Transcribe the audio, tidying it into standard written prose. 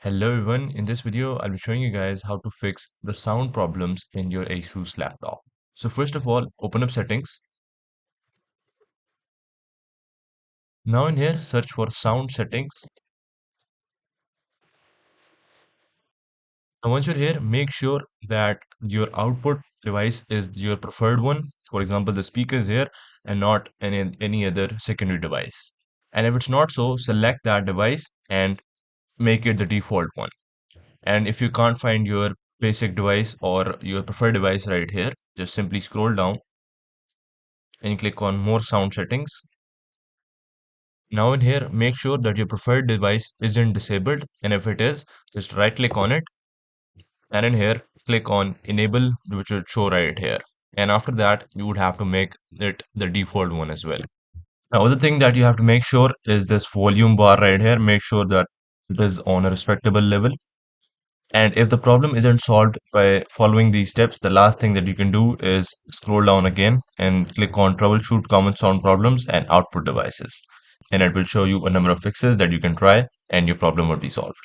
Hello everyone, in this video I'll be showing you guys how to fix the sound problems in your ASUS laptop. So first of all, open up settings. Now in here, search for sound settings. Now once you're here, make sure that your output device is your preferred one. For example, the speaker is here and not any other secondary device. And if it's not so, select that device and make it the default one. And if you can't find your basic device or your preferred device right here, just simply scroll down and click on more sound settings. Now in here, make sure that your preferred device isn't disabled, and if it is, just right click on it, and in here, click on enable, which will show right here. And after that, you would have to make it the default one as well. Now, other thing that you have to make sure is this volume bar right here. Make sure that it is on a respectable level. And if the problem isn't solved by following these steps, the last thing that you can do is scroll down again and click on troubleshoot common sound problems and output devices. And it will show you a number of fixes that you can try and your problem will be solved.